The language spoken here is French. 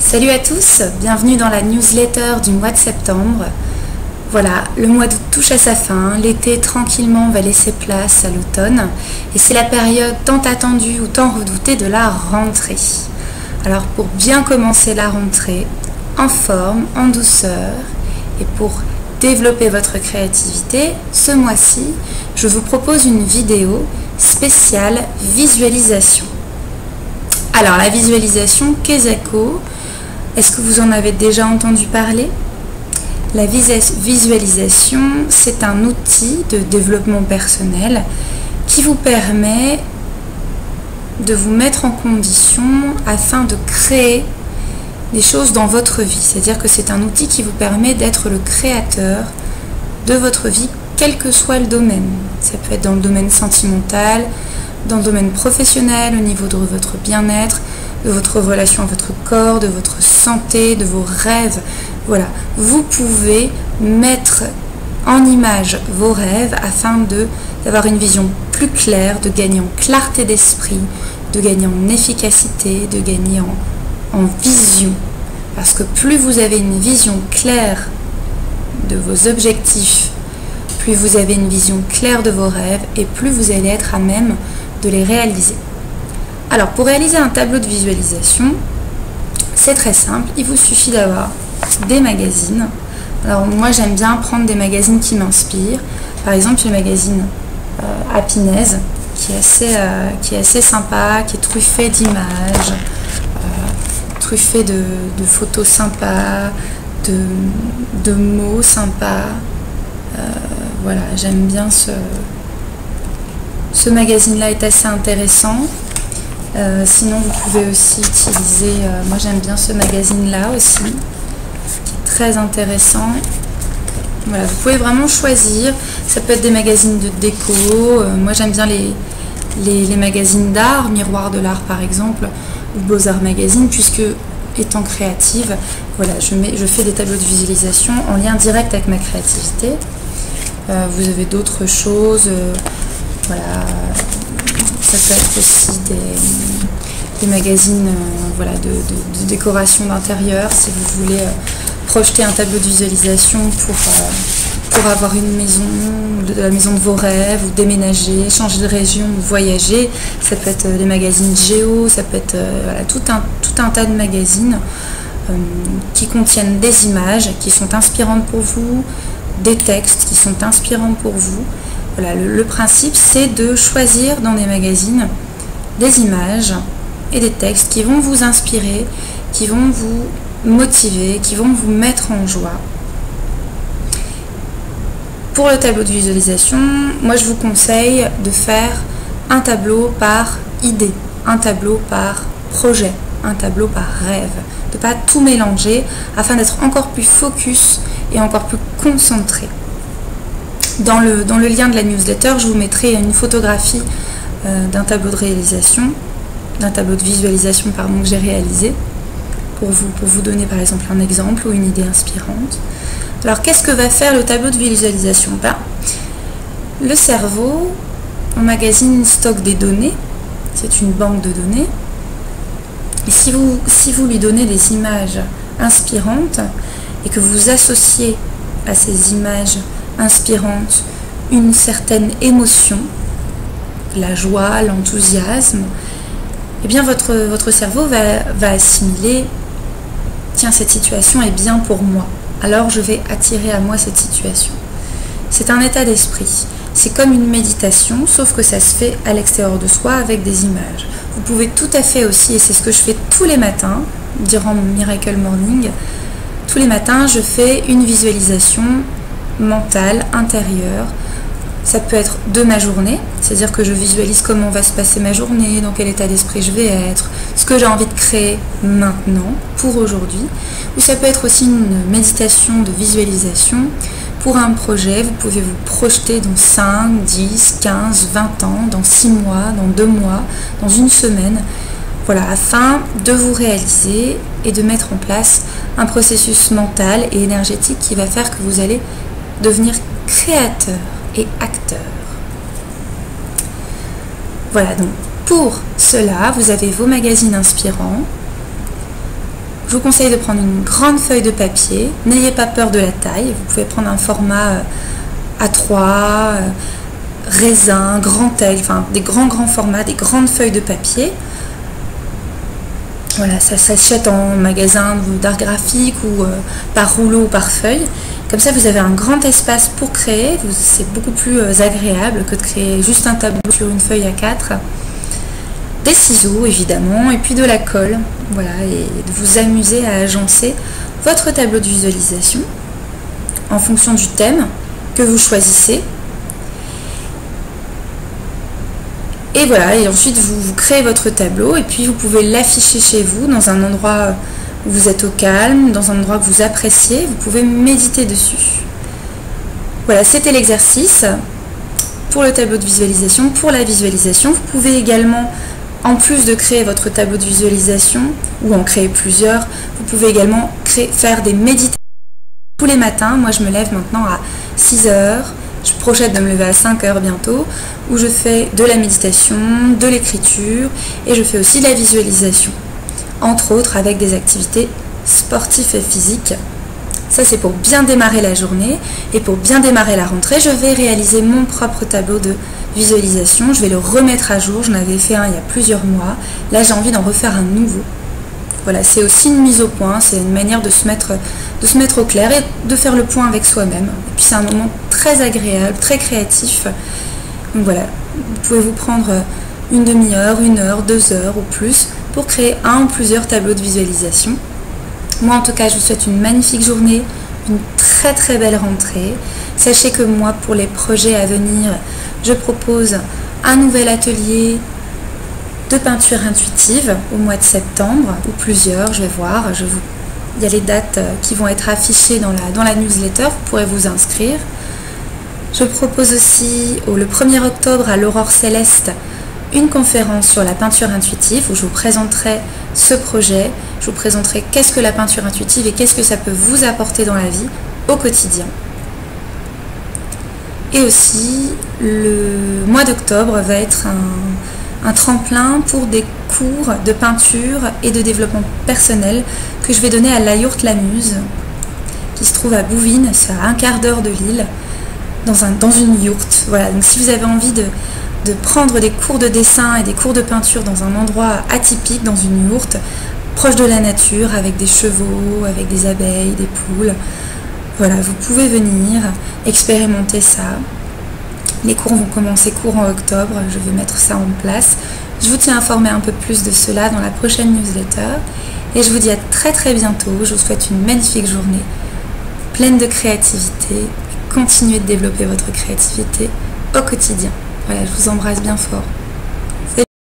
Salut à tous, bienvenue dans la newsletter du mois de septembre. Voilà, le mois d'août touche à sa fin, l'été tranquillement va laisser place à l'automne et c'est la période tant attendue ou tant redoutée de la rentrée. Alors pour bien commencer la rentrée, en forme, en douceur et pour développer votre créativité, ce mois-ci, je vous propose une vidéo spéciale visualisation. Alors la visualisation, Kesako, est-ce que vous en avez déjà entendu parler? La visualisation, c'est un outil de développement personnel qui vous permet de vous mettre en condition afin de créer des choses dans votre vie. C'est-à-dire que c'est un outil qui vous permet d'être le créateur de votre vie, quel que soit le domaine. Ça peut être dans le domaine sentimental, dans le domaine professionnel, au niveau de votre bien-être, de votre relation à votre corps, de votre santé, de vos rêves. Voilà, vous pouvez mettre en image vos rêves afin d'avoir une vision plus claire, de gagner en clarté d'esprit, de gagner en efficacité, de gagner en vision. Parce que plus vous avez une vision claire de vos objectifs, plus vous avez une vision claire de vos rêves et plus vous allez être à même de les réaliser. Alors pour réaliser un tableau de visualisation, c'est très simple, il vous suffit d'avoir des magazines. Alors moi j'aime bien prendre des magazines qui m'inspirent, par exemple le magazine Happiness qui est assez sympa, qui est truffé d'images, truffé de photos sympas, de mots sympas. Voilà, j'aime bien ce magazine-là, est assez intéressant. Sinon, vous pouvez aussi utiliser, moi j'aime bien ce magazine-là aussi, qui est très intéressant. Voilà, vous pouvez vraiment choisir. Ça peut être des magazines de déco. Moi j'aime bien les magazines d'art, Miroir de l'art par exemple, ou Beaux-Arts Magazine, puisque étant créative, voilà, je fais des tableaux de visualisation en lien direct avec ma créativité. Vous avez d'autres choses, voilà, ça peut être aussi des magazines voilà, de décoration d'intérieur, si vous voulez projeter un tableau de visualisation pour avoir une maison, la maison de vos rêves, ou déménager, changer de région, ou voyager. Ça peut être les magazines Géo, ça peut être voilà, tout un tas de magazines qui contiennent des images qui sont inspirantes pour vous, des textes qui sont inspirants pour vous. Voilà, le principe c'est de choisir dans des magazines des images et des textes qui vont vous inspirer, qui vont vous motiver, qui vont vous mettre en joie. Pour le tableau de visualisation, moi je vous conseille de faire un tableau par idée, un tableau par projet, un tableau par rêve, de ne pas tout mélanger afin d'être encore plus focus et encore plus concentré. Dans le lien de la newsletter, je vous mettrai une photographie d'un tableau de réalisation, d'un tableau de visualisation pardon, que j'ai réalisé pour vous donner par exemple un exemple ou une idée inspirante. Alors qu'est-ce que va faire le tableau de visualisation? Le cerveau emmagasine, stocke des données, c'est une banque de données. Et si vous lui donnez des images inspirantes et que vous associez à ces images inspirantes une certaine émotion, la joie, l'enthousiasme, eh bien votre cerveau va assimiler, tiens, cette situation est bien pour moi, alors je vais attirer à moi cette situation. C'est un état d'esprit, c'est comme une méditation, sauf que ça se fait à l'extérieur de soi avec des images. Vous pouvez tout à fait aussi, et c'est ce que je fais tous les matins, durant mon Miracle Morning, tous les matins je fais une visualisation mentale, intérieure. Ça peut être de ma journée, c'est-à-dire que je visualise comment va se passer ma journée, dans quel état d'esprit je vais être, ce que j'ai envie de créer maintenant, pour aujourd'hui. Ou ça peut être aussi une méditation de visualisation pour un projet. Vous pouvez vous projeter dans 5, 10, 15, 20 ans, dans 6 mois, dans 2 mois, dans une semaine. Voilà, afin de vous réaliser et de mettre en place un processus mental et énergétique qui va faire que vous allez devenir créateur et acteur. Voilà, donc pour cela, vous avez vos magazines inspirants, Je vous conseille de prendre une grande feuille de papier. N'ayez pas peur de la taille. Vous pouvez prendre un format A3, raisin, grand L, enfin des grands formats, des grandes feuilles de papier. Voilà, ça s'achète en magasin d'art graphique ou par rouleau ou par feuille. Comme ça, vous avez un grand espace pour créer. C'est beaucoup plus agréable que de créer juste un tableau sur une feuille A4. Des ciseaux, évidemment, et puis de la colle. Voilà, et de vous amuser à agencer votre tableau de visualisation en fonction du thème que vous choisissez. Et voilà, et ensuite vous créez votre tableau et puis vous pouvez l'afficher chez vous dans un endroit où vous êtes au calme, dans un endroit que vous appréciez, vous pouvez méditer dessus. Voilà, c'était l'exercice pour le tableau de visualisation. Pour la visualisation, vous pouvez également, en plus de créer votre tableau de visualisation, ou en créer plusieurs, vous pouvez également faire des méditations tous les matins. Moi je me lève maintenant à 6 heures. Je projette de me lever à 5 heures bientôt, où je fais de la méditation, de l'écriture, et je fais aussi de la visualisation. Entre autres avec des activités sportives et physiques. Ça c'est pour bien démarrer la journée, et pour bien démarrer la rentrée, je vais réaliser mon propre tableau de visualisation. Je vais le remettre à jour, j'en avais fait un il y a plusieurs mois. Là j'ai envie d'en refaire un nouveau. Voilà, c'est aussi une mise au point, c'est une manière de se mettre au clair et de faire le point avec soi-même. Et puis c'est un moment très agréable, très créatif. Donc voilà, vous pouvez vous prendre une demi-heure, 1 heure, 2 heures ou plus pour créer un ou plusieurs tableaux de visualisation. Moi en tout cas, je vous souhaite une magnifique journée, une très très belle rentrée. Sachez que moi, pour les projets à venir, je propose un nouvel atelier de peinture intuitive au mois de septembre, ou plusieurs, je vais voir. Il y a les dates qui vont être affichées dans la newsletter, vous pourrez vous inscrire. Je propose aussi le 1er octobre à l'Aurore Céleste une conférence sur la peinture intuitive où je vous présenterai ce projet, je vous présenterai qu'est-ce que la peinture intuitive et qu'est-ce que ça peut vous apporter dans la vie au quotidien. Et aussi, le mois d'octobre va être un tremplin pour des cours de peinture et de développement personnel que je vais donner à la Yourte La Muse, qui se trouve à Bouvines, c'est à 1/4 d'heure de Lille, dans une yourte. Voilà, donc si vous avez envie de prendre des cours de dessin et des cours de peinture dans un endroit atypique, dans une yourte, proche de la nature, avec des chevaux, avec des abeilles, des poules, voilà, vous pouvez venir expérimenter ça. Les cours vont commencer courant octobre, je vais mettre ça en place. Je vous tiens informé un peu plus de cela dans la prochaine newsletter. Et je vous dis à très très bientôt. Je vous souhaite une magnifique journée, pleine de créativité. Continuez de développer votre créativité au quotidien. Voilà, je vous embrasse bien fort.